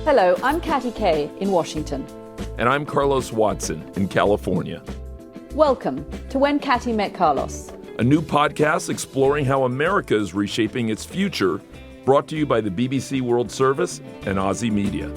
Hello, I'm Katty Kay in Washington. And I'm Carlos Watson in California. Welcome to When Katty Met Carlos, a new podcast exploring how America is reshaping its future, brought to you by the BBC World Service and OZY Media.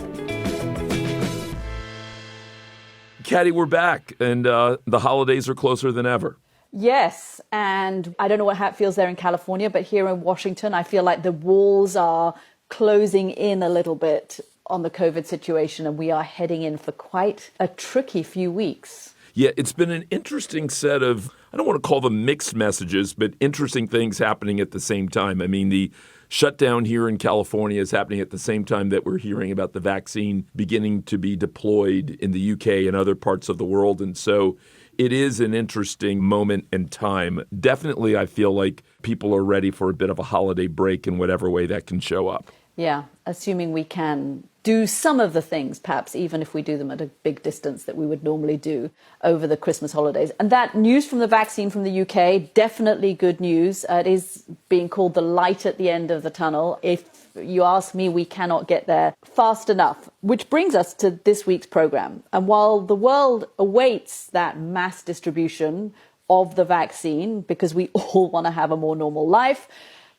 Katty, we're back, and the holidays are closer than ever. Yes, and I don't know how it feels there in California, but here in Washington, I feel like the walls are closing in a little bit on the COVID situation, and we are heading in for quite a tricky few weeks. Yeah, it's been an interesting set of, I don't want to call them mixed messages, but interesting things happening at the same time. I mean, the shutdown here in California is happening at the same time that we're hearing about the vaccine beginning to be deployed in the UK and other parts of the world. And so it is an interesting moment in time. Definitely, I feel like people are ready for a bit of a holiday break in whatever way that can show up. Yeah, assuming we can do some of the things, perhaps even if we do them at a big distance, that we would normally do over the Christmas holidays. And that news from the vaccine from the UK, definitely good news. It is being called the light at the end of the tunnel. If you ask me, we cannot get there fast enough, which brings us to this week's program. And while the world awaits that mass distribution of the vaccine, because we all want to have a more normal life,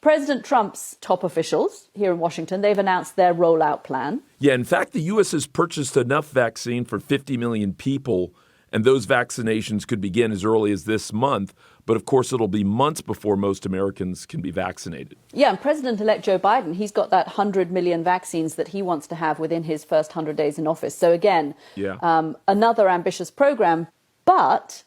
President Trump's top officials here in Washington, they've announced their rollout plan. Yeah, in fact, the U.S. has purchased enough vaccine for 50 million people, and those vaccinations could begin as early as this month. But of course, it'll be months before most Americans can be vaccinated. Yeah, and President-elect Joe Biden, he's got that 100 million vaccines that he wants to have within his first 100 days in office. So again, another ambitious program. But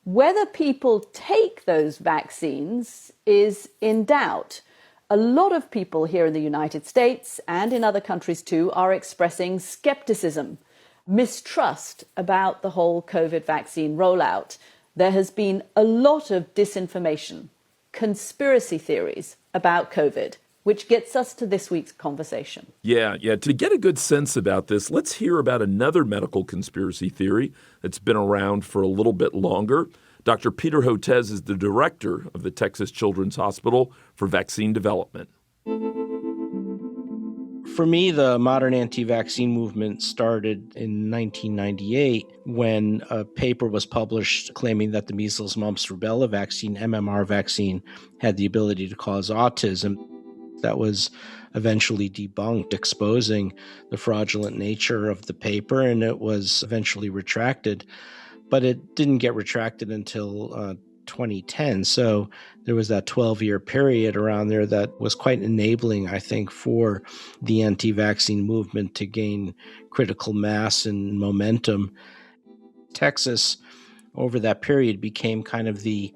whether people take those vaccines is in doubt. A lot of people here in the United States and in other countries too are expressing skepticism, mistrust about the whole COVID vaccine rollout. There has been a lot of disinformation, conspiracy theories about COVID, which gets us to this week's conversation. Yeah. To get a good sense about this, let's hear about another medical conspiracy theory that's been around for a little bit longer. Dr. Peter Hotez is the director of the Texas Children's Hospital for Vaccine Development. For me, the modern anti-vaccine movement started in 1998 when a paper was published claiming that the measles, mumps, rubella vaccine, MMR vaccine, had the ability to cause autism. That was eventually debunked, exposing the fraudulent nature of the paper, and it was eventually retracted. But it didn't get retracted until 2010. So there was that 12-year period around there that was quite enabling, I think, for the anti-vaccine movement to gain critical mass and momentum. Texas, over that period, became kind of the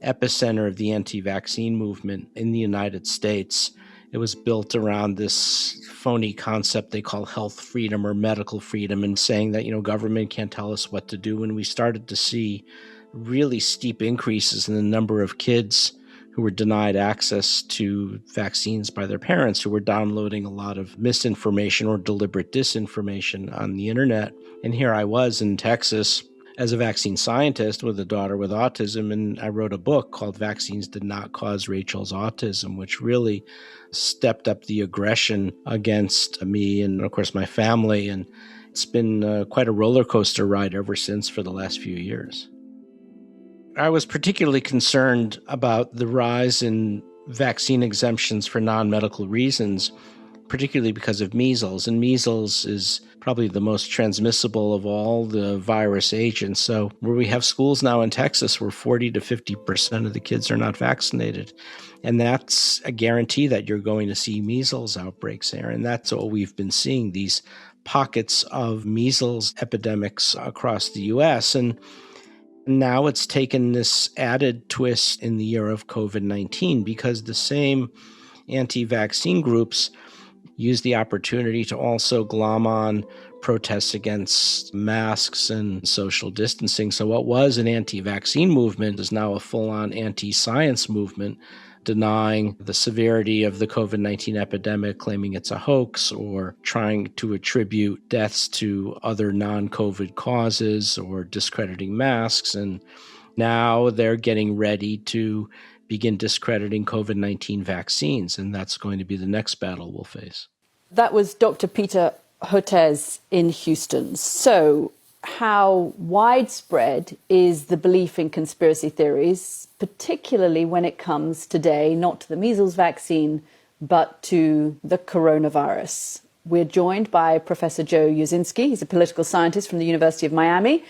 epicenter of the anti-vaccine movement in the United States. It was built around this phony concept they call health freedom or medical freedom, and saying that, government can't tell us what to do. When we started to see really steep increases in the number of kids who were denied access to vaccines by their parents, who were downloading a lot of misinformation or deliberate disinformation on the internet. And here I was in Texas as a vaccine scientist with a daughter with autism, and I wrote a book called Vaccines Did Not Cause Rachel's Autism, which really stepped up the aggression against me and, of course, my family. And it's been quite a roller coaster ride ever since for the last few years. I was particularly concerned about the rise in vaccine exemptions for non-medical reasons, particularly because of measles. And measles is probably the most transmissible of all the virus agents. So where we have schools now in Texas where 40 to 50% of the kids are not vaccinated. And that's a guarantee that you're going to see measles outbreaks there. And that's what we've been seeing, these pockets of measles epidemics across the U.S. And now it's taken this added twist in the year of COVID-19 because the same anti-vaccine groups use the opportunity to also glom on protests against masks and social distancing. So what was an anti-vaccine movement is now a full-on anti-science movement, denying the severity of the COVID-19 epidemic, claiming it's a hoax, or trying to attribute deaths to other non-COVID causes or discrediting masks. And now they're getting ready to begin discrediting COVID-19 vaccines, and that's going to be the next battle we'll face. That was Dr. Peter Hotez in Houston. So, how widespread is the belief in conspiracy theories, particularly when it comes today, not to the measles vaccine, but to the coronavirus? We're joined by Professor Joe Uscinski. He's a political scientist from the University of Miami.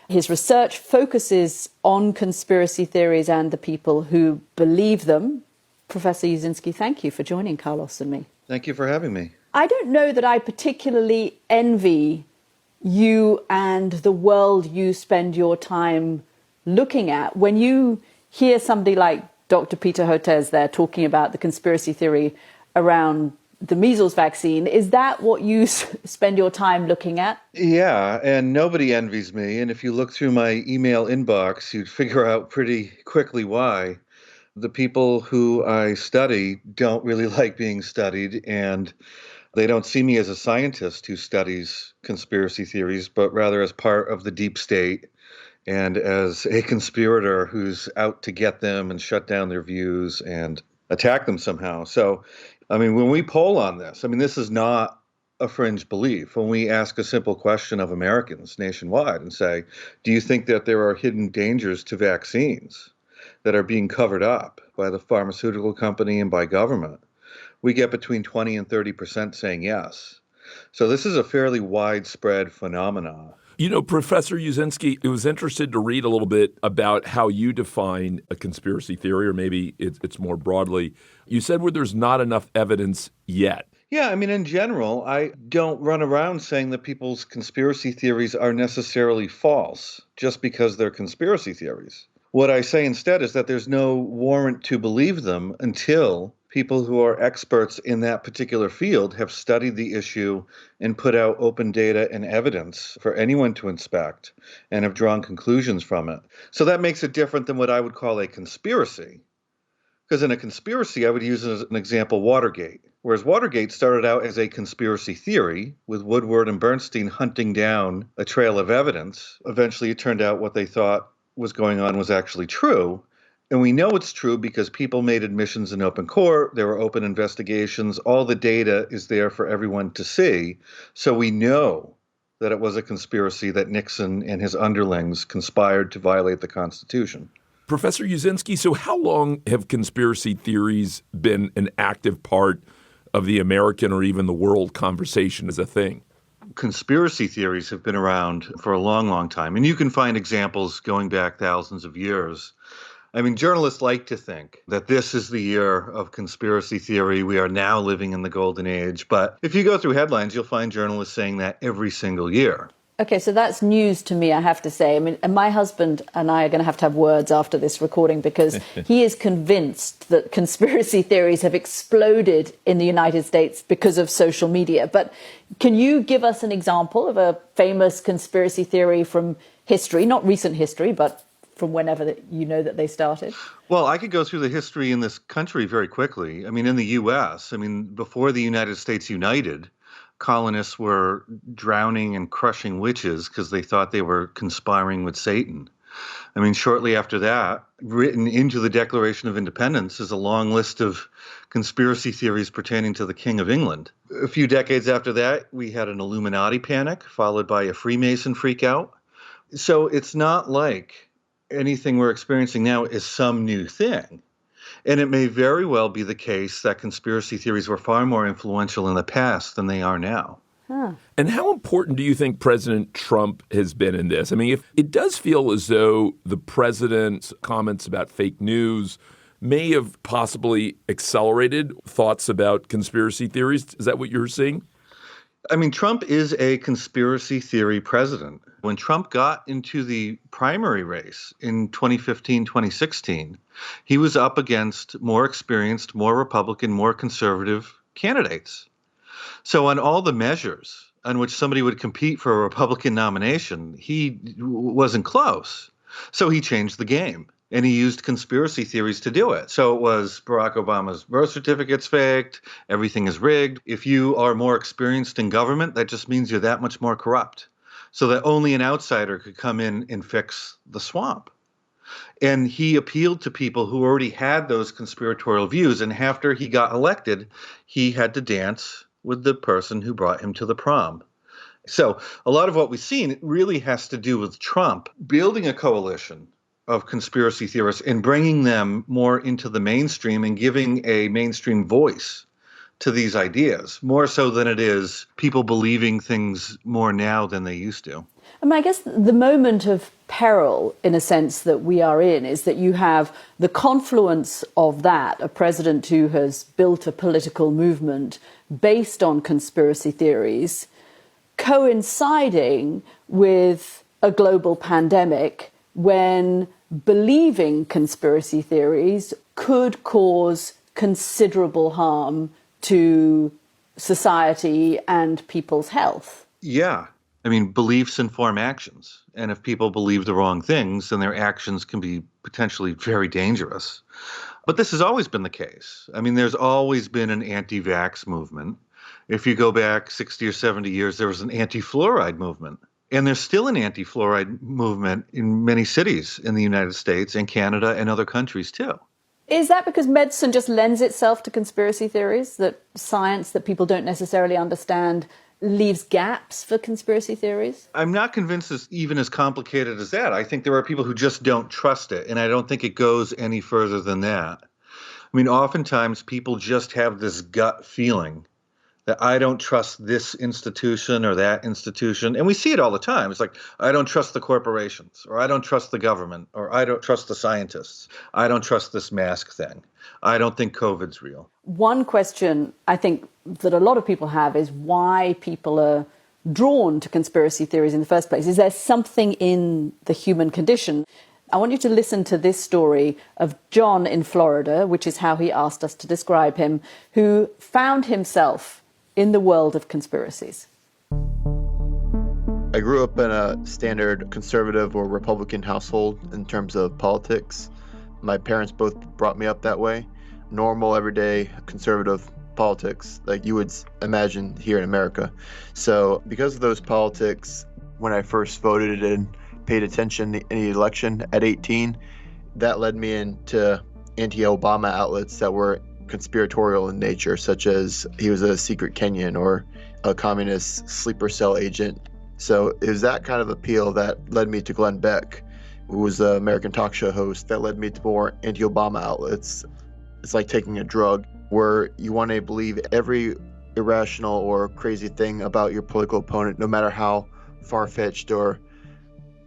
His research focuses on conspiracy theories and the people who believe them. Professor Uscinski, thank you for joining Carlos and me. Thank you for having me. I don't know that I particularly envy you and the world you spend your time looking at. When you hear somebody like Dr. Peter Hotez there talking about the conspiracy theory around the measles vaccine, is that what you spend your time looking at? Yeah, and nobody envies me. And if you look through my email inbox, you'd figure out pretty quickly why. The people who I study don't really like being studied, and they don't see me as a scientist who studies conspiracy theories, but rather as part of the deep state and as a conspirator who's out to get them and shut down their views and attack them somehow. So, when we poll on this, this is not a fringe belief. When we ask a simple question of Americans nationwide and say, do you think that there are hidden dangers to vaccines that are being covered up by the pharmaceutical company and by government? We get between 20 and 30% saying yes. So this is a fairly widespread phenomenon. You know, Professor Uscinski, I was interested to read a little bit about how you define a conspiracy theory, or maybe it's more broadly. You said where there's not enough evidence yet. Yeah, in general, I don't run around saying that people's conspiracy theories are necessarily false just because they're conspiracy theories. What I say instead is that there's no warrant to believe them until people who are experts in that particular field have studied the issue and put out open data and evidence for anyone to inspect and have drawn conclusions from it. So that makes it different than what I would call a conspiracy. Because in a conspiracy, I would use as an example Watergate. Whereas Watergate started out as a conspiracy theory with Woodward and Bernstein hunting down a trail of evidence. Eventually, it turned out what they thought was going on was actually true. And we know it's true because people made admissions in open court. There were open investigations. All the data is there for everyone to see. So we know that it was a conspiracy, that Nixon and his underlings conspired to violate the Constitution. Professor Uscinski, so how long have conspiracy theories been an active part of the American or even the world conversation as a thing? Conspiracy theories have been around for a long, long time. And you can find examples going back thousands of years. Journalists like to think that this is the year of conspiracy theory. We are now living in the golden age. But if you go through headlines, you'll find journalists saying that every single year. Okay, so that's news to me, I have to say. And my husband and I are going to have words after this recording because he is convinced that conspiracy theories have exploded in the United States because of social media. But can you give us an example of a famous conspiracy theory from history, not recent history, but from whenever that they started? Well, I could go through the history in this country very quickly. In the U.S., before the United States united, colonists were drowning and crushing witches because they thought they were conspiring with Satan. Shortly after that, written into the Declaration of Independence is a long list of conspiracy theories pertaining to the King of England. A few decades after that, we had an Illuminati panic, followed by a Freemason freakout. So it's not like anything we're experiencing now is some new thing. And it may very well be the case that conspiracy theories were far more influential in the past than they are now. And how important do you think President Trump has been in this? If it does feel as though the president's comments about fake news may have possibly accelerated thoughts about conspiracy theories. Is that what you're seeing? Trump is a conspiracy theory president. When Trump got into the primary race in 2015, 2016, he was up against more experienced, more Republican, more conservative candidates. So on all the measures on which somebody would compete for a Republican nomination, he wasn't close. So he changed the game. And he used conspiracy theories to do it. So it was Barack Obama's birth certificate's faked, everything is rigged. If you are more experienced in government, that just means you're that much more corrupt. So that only an outsider could come in and fix the swamp. And he appealed to people who already had those conspiratorial views. And after he got elected, he had to dance with the person who brought him to the prom. So a lot of what we've seen really has to do with Trump building a coalition of conspiracy theorists and bringing them more into the mainstream and giving a mainstream voice to these ideas, more so than it is people believing things more now than they used to. I mean, I guess the moment of peril, in a sense, that we are in is that you have the confluence of that, a president who has built a political movement based on conspiracy theories, coinciding with a global pandemic when believing conspiracy theories could cause considerable harm to society and people's health. Yeah. I mean, beliefs inform actions. And if people believe the wrong things, then their actions can be potentially very dangerous. But this has always been the case. I mean, there's always been an anti-vax movement. If you go back 60 or 70 years, there was an anti-fluoride movement. And there's still an anti-fluoride movement in many cities in the United States and Canada and other countries too. Is that because medicine just lends itself to conspiracy theories, that science that people don't necessarily understand leaves gaps for conspiracy theories? I'm not convinced it's even as complicated as that. I think there are people who just don't trust it, and I don't think it goes any further than that. I mean, oftentimes people just have this gut feeling that I don't trust this institution or that institution. And we see it all the time. It's like, I don't trust the corporations, or I don't trust the government, or I don't trust the scientists. I don't trust this mask thing. I don't think COVID's real. One question I think that a lot of people have is why people are drawn to conspiracy theories in the first place. Is there something in the human condition? I want you to listen to this story of John in Florida, which is how he asked us to describe him, who found himself in the world of conspiracies. I grew up in a standard conservative or Republican household in terms of politics. My parents both brought me up that way. Normal, everyday, conservative politics, like you would imagine here in America. So because of those politics, when I first voted and paid attention in the election at 18, that led me into anti-Obama outlets that were conspiratorial in nature, such as he was a secret Kenyan or a communist sleeper cell agent. So it was that kind of appeal that led me to Glenn Beck, who was an American talk show host, that led me to more anti-Obama outlets. It's like taking a drug where you want to believe every irrational or crazy thing about your political opponent, no matter how far-fetched or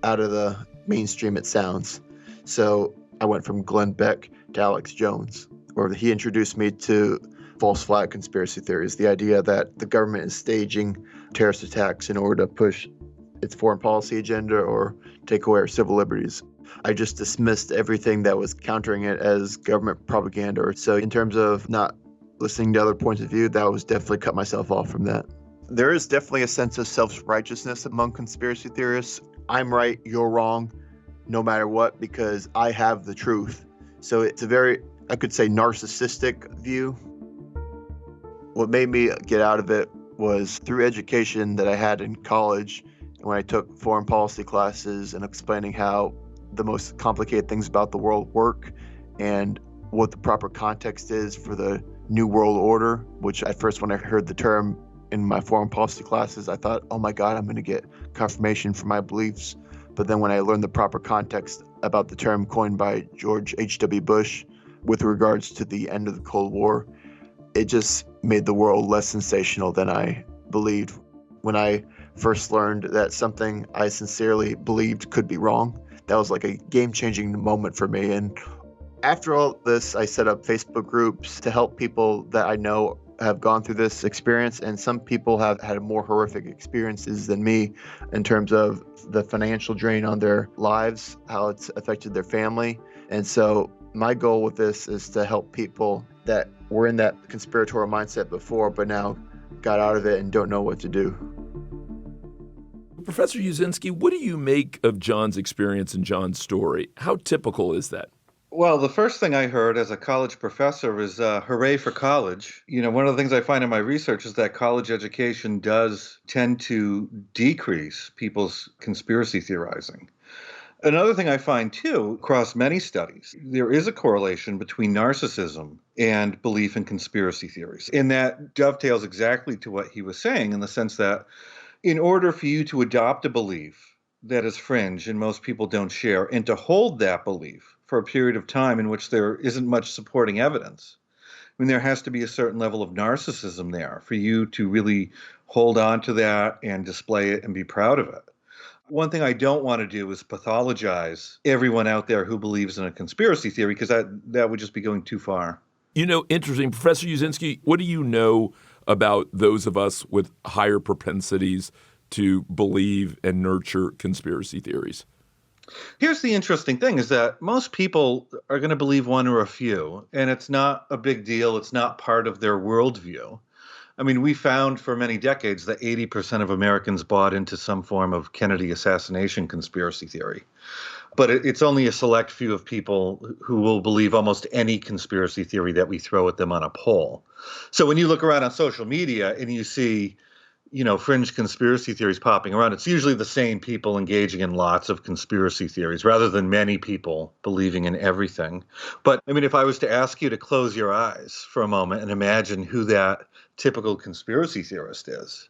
out of the mainstream it sounds. So I went from Glenn Beck to Alex Jones, where he introduced me to false flag conspiracy theories, the idea that the government is staging terrorist attacks in order to push its foreign policy agenda or take away our civil liberties. I just dismissed everything that was countering it as government propaganda. So in terms of not listening to other points of view, that was definitely cut myself off from that. There is definitely a sense of self-righteousness among conspiracy theorists. I'm right, you're wrong, no matter what, because I have the truth. So it's a very, I could say, narcissistic view. What made me get out of it was through education that I had in college, when I took foreign policy classes and explaining how the most complicated things about the world work and what the proper context is for the New World Order, which at first when I heard the term in my foreign policy classes, I thought, oh my God, I'm going to get confirmation for my beliefs. But then when I learned the proper context about the term coined by George H.W. Bush with regards to the end of the Cold War, it just made the world less sensational than I believed. When I first learned that something I sincerely believed could be wrong, that was like a game-changing moment for me. And after all this, I set up Facebook groups to help people that I know have gone through this experience, and some people have had more horrific experiences than me in terms of the financial drain on their lives, how it's affected their family. And so my goal with this is to help people that were in that conspiratorial mindset before, but now got out of it and don't know what to do. Professor Uscinski, what do you make of John's experience and John's story? How typical is that? Well, the first thing I heard as a college professor is hooray for college. You know, one of the things I find in my research is that college education does tend to decrease people's conspiracy theorizing. Another thing I find, too, across many studies, there is a correlation between narcissism and belief in conspiracy theories. And that dovetails exactly to what he was saying in the sense that In order for you to adopt a belief that is fringe and most people don't share, and to hold that belief for a period of time in which there isn't much supporting evidence, I mean, there has to be a certain level of narcissism there for you to really hold on to that and display it and be proud of it. One thing I don't want to do is pathologize everyone out there who believes in a conspiracy theory, because that would just be going too far. Interesting. Professor Uscinski, what do you know about those of us with higher propensities to believe and nurture conspiracy theories? Here's the interesting thing is that most people are going to believe one or a few, and it's not a big deal. It's not part of their worldview. I mean, we found for many decades that 80% of Americans bought into some form of Kennedy assassination conspiracy theory. But it's only a select few of people who will believe almost any conspiracy theory that we throw at them on a poll. So when you look around on social media and you see, fringe conspiracy theories popping around, it's usually the same people engaging in lots of conspiracy theories rather than many people believing in everything. But I mean, if I was to ask you to close your eyes for a moment and imagine who that typical conspiracy theorist is,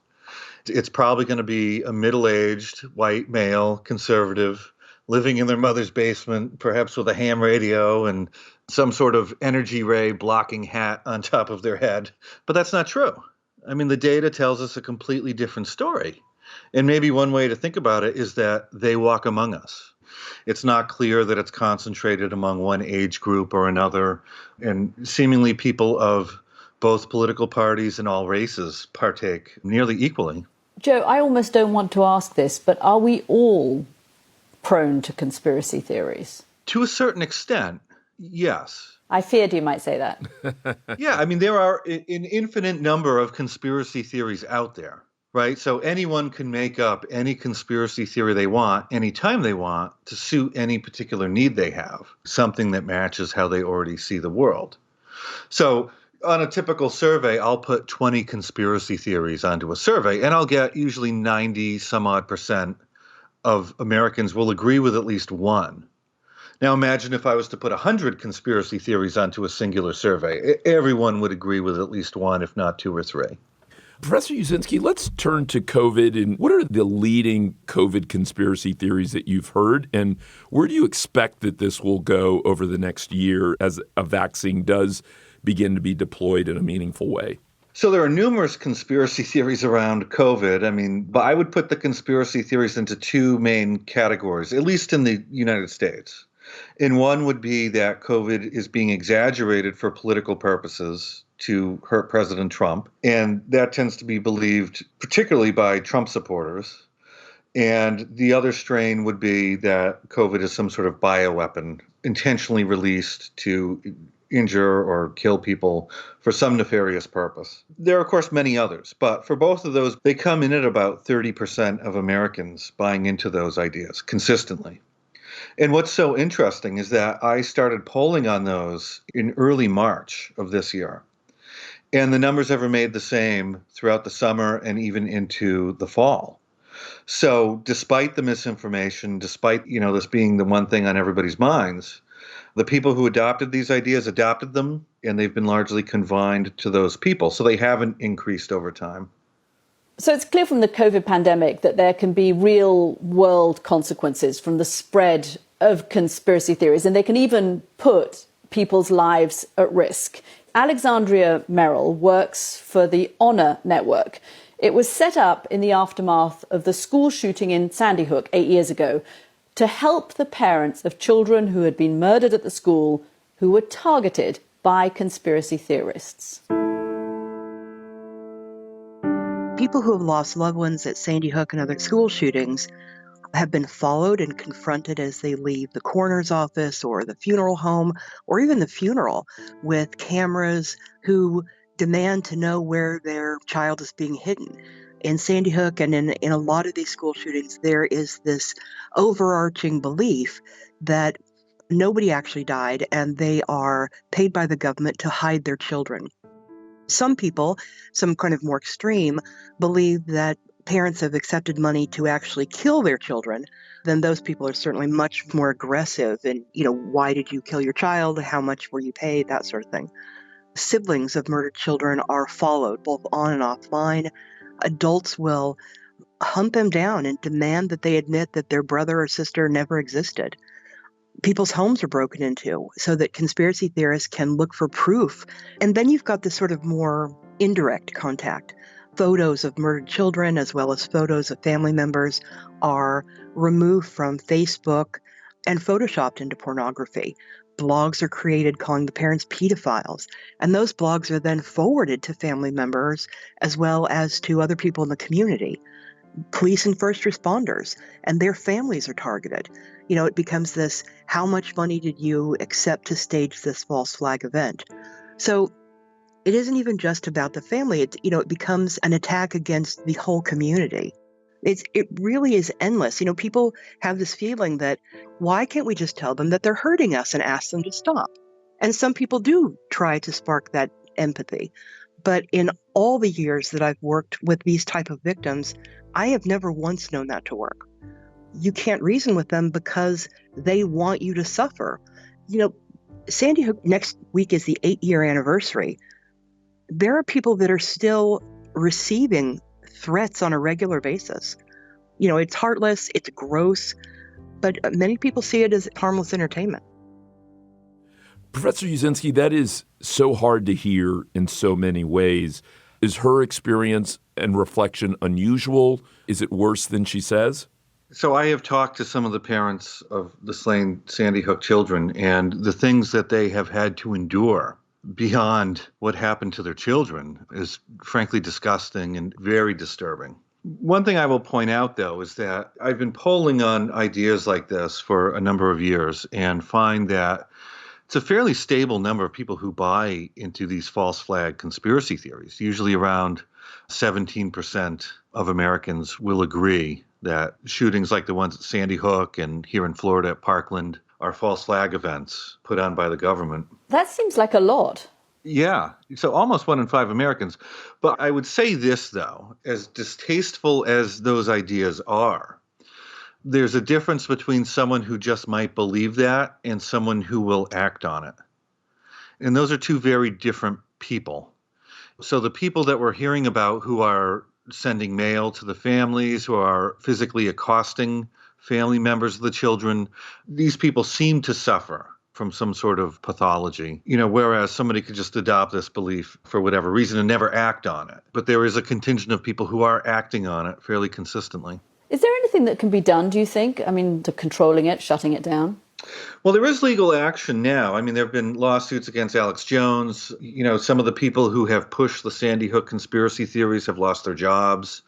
it's probably going to be a middle-aged white male conservative living in their mother's basement, perhaps with a ham radio and some sort of energy ray blocking hat on top of their head. But that's not true. I mean, the data tells us a completely different story. And maybe one way to think about it is that they walk among us. It's not clear that it's concentrated among one age group or another. And seemingly people of both political parties and all races partake nearly equally. Joe, I almost don't want to ask this, but are we all prone to conspiracy theories? To a certain extent, yes. I feared you might say that. Yeah, I mean, there are an infinite number of conspiracy theories out there, right? So anyone can make up any conspiracy theory they want, anytime they want, to suit any particular need they have, something that matches how they already see the world. So on a typical survey, I'll put 20 conspiracy theories onto a survey, and I'll get usually 90 some odd % of Americans will agree with at least one. Now imagine if I was to put 100 conspiracy theories onto a singular survey. Everyone would agree with at least one, if not two or three. Professor Uscinski, let's turn to COVID. And what are the leading COVID conspiracy theories that you've heard? And where do you expect that this will go over the next year as a vaccine does begin to be deployed in a meaningful way? So there are numerous conspiracy theories around COVID. But I would put the conspiracy theories into two main categories, at least in the United States. And one would be that COVID is being exaggerated for political purposes to hurt President Trump. And that tends to be believed particularly by Trump supporters. And the other strain would be that COVID is some sort of bioweapon intentionally released to injure or kill people for some nefarious purpose. There are, of course, many others, but for both of those, they come in at about 30% of Americans buying into those ideas consistently. And what's so interesting is that I started polling on those in early March of this year. And the numbers have remained the same throughout the summer and even into the fall. So despite the misinformation, despite, this being the one thing on everybody's minds, the people who adopted these ideas adopted them, and they've been largely confined to those people. So they haven't increased over time. So it's clear from the COVID pandemic that there can be real world consequences from the spread of conspiracy theories, and they can even put people's lives at risk. Alexandria Merrill works for the Honor Network. It was set up in the aftermath of the school shooting in Sandy Hook 8 years ago to help the parents of children who had been murdered at the school who were targeted by conspiracy theorists. People who have lost loved ones at Sandy Hook and other school shootings have been followed and confronted as they leave the coroner's office or the funeral home or even the funeral with cameras who demand to know where their child is being hidden. In Sandy Hook and in a lot of these school shootings, there is this overarching belief that nobody actually died and they are paid by the government to hide their children. Some people, some kind of more extreme, believe that parents have accepted money to actually kill their children. Then those people are certainly much more aggressive and, why did you kill your child? How much were you paid? That sort of thing. Siblings of murdered children are followed both on and offline. Adults will hunt them down and demand that they admit that their brother or sister never existed. People's homes are broken into so that conspiracy theorists can look for proof. And then you've got this sort of more indirect contact. Photos of murdered children as well as photos of family members are removed from Facebook and photoshopped into pornography. Blogs are created calling the parents pedophiles, and those blogs are then forwarded to family members as well as to other people in the community. Police and first responders and their families are targeted. It becomes this, how much money did you accept to stage this false flag event? So it isn't even just about the family. It becomes an attack against the whole community. It really is endless. People have this feeling that, why can't we just tell them that they're hurting us and ask them to stop? And some people do try to spark that empathy. But in all the years that I've worked with these type of victims, I have never once known that to work. You can't reason with them because they want you to suffer. Sandy Hook next week is the 8-year anniversary. There are people that are still receiving threats on a regular basis. It's heartless, it's gross, but many people see it as harmless entertainment. Professor Uscinski, that is so hard to hear in so many ways. Is her experience and reflection unusual? Is it worse than she says? So I have talked to some of the parents of the slain Sandy Hook children, and the things that they have had to endure beyond what happened to their children is frankly disgusting and very disturbing. One thing I will point out, though, is that I've been polling on ideas like this for a number of years and find that it's a fairly stable number of people who buy into these false flag conspiracy theories. Usually around 17% of Americans will agree that shootings like the ones at Sandy Hook and here in Florida at Parkland are false flag events put on by the government. That seems like a lot. Yeah, so almost 1 in 5 Americans. But I would say this, though, as distasteful as those ideas are, there's a difference between someone who just might believe that and someone who will act on it. And those are two very different people. So the people that we're hearing about who are sending mail to the families, who are physically accosting family members of the children, these people seem to suffer from some sort of pathology, whereas somebody could just adopt this belief for whatever reason and never act on it. But there is a contingent of people who are acting on it fairly consistently. Is there anything that can be done, do you think? To controlling it, shutting it down? Well, there is legal action now. There have been lawsuits against Alex Jones. Some of the people who have pushed the Sandy Hook conspiracy theories have lost their jobs.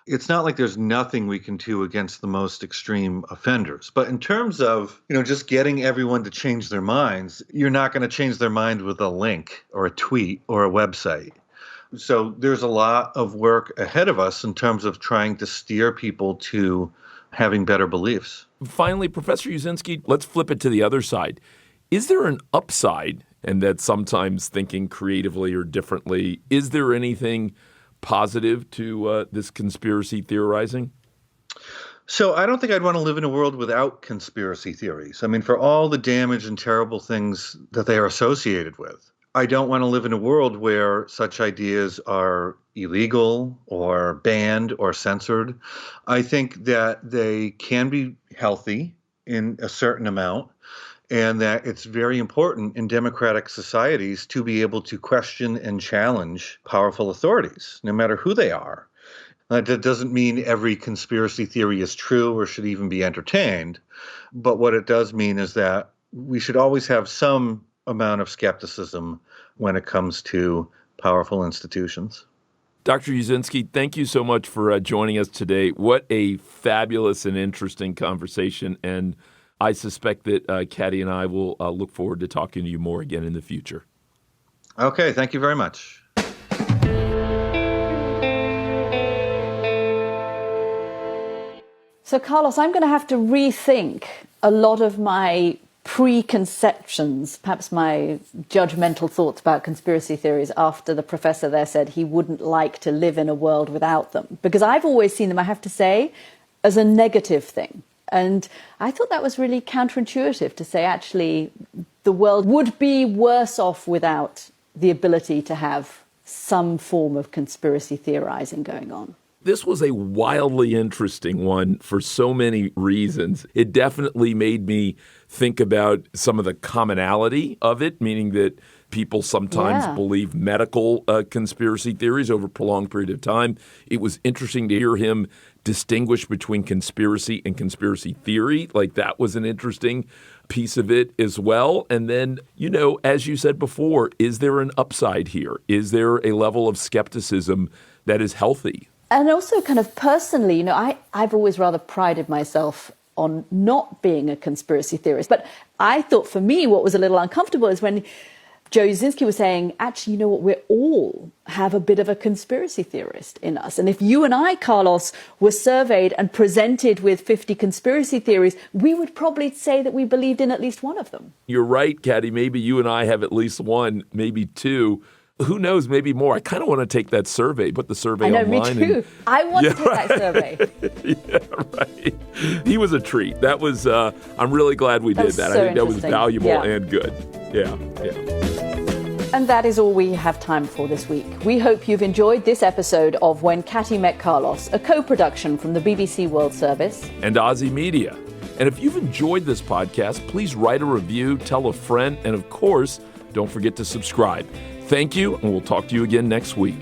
It's not like there's nothing we can do against the most extreme offenders. But in terms of, just getting everyone to change their minds, you're not going to change their mind with a link or a tweet or a website. So there's a lot of work ahead of us in terms of trying to steer people to having better beliefs. Finally, Professor Uscinski, let's flip it to the other side. Is there an upside, and that sometimes thinking creatively or differently, is there anything positive to this conspiracy theorizing? So I don't think I'd want to live in a world without conspiracy theories. For all the damage and terrible things that they are associated with, I don't want to live in a world where such ideas are illegal or banned or censored. I think that they can be healthy in a certain amount, and that it's very important in democratic societies to be able to question and challenge powerful authorities, no matter who they are. That doesn't mean every conspiracy theory is true or should even be entertained. But what it does mean is that we should always have some amount of skepticism when it comes to powerful institutions. Dr. Uscinski, thank you so much for joining us today. What a fabulous and interesting conversation. And I suspect that Katty and I will look forward to talking to you more again in the future. Okay, thank you very much. So, Carlos, I'm going to have to rethink a lot of my preconceptions, perhaps my judgmental thoughts about conspiracy theories after the professor there said he wouldn't like to live in a world without them. Because I've always seen them, I have to say, as a negative thing. And I thought that was really counterintuitive to say, actually, the world would be worse off without the ability to have some form of conspiracy theorizing going on. This was a wildly interesting one for so many reasons. It definitely made me think about some of the commonality of it, meaning that people sometimes believe medical conspiracy theories over a prolonged period of time. It was interesting to hear him distinguish between conspiracy and conspiracy theory. Like, that was an interesting piece of it as well. And then, as you said before, is there an upside here? Is there a level of skepticism that is healthy? And also kind of personally, I've always rather prided myself on not being a conspiracy theorist. But I thought for me, what was a little uncomfortable is when Joe Uscinski was saying, actually, you know what, we all have a bit of a conspiracy theorist in us. And if you and I, Carlos, were surveyed and presented with 50 conspiracy theories, we would probably say that we believed in at least one of them. You're right, Katty. Maybe you and I have at least one, maybe two. Who knows, maybe more. I kind of want to take that survey, put the survey online. I know, me too. I want to take that survey. Yeah, right. He was a treat. That was, I'm really glad we did that. So I think that was valuable and good. Yeah. And that is all we have time for this week. We hope you've enjoyed this episode of When Katty Met Carlos, a co-production from the BBC World Service and OZY Media. And if you've enjoyed this podcast, please write a review, tell a friend, and of course, don't forget to subscribe. Thank you, and we'll talk to you again next week.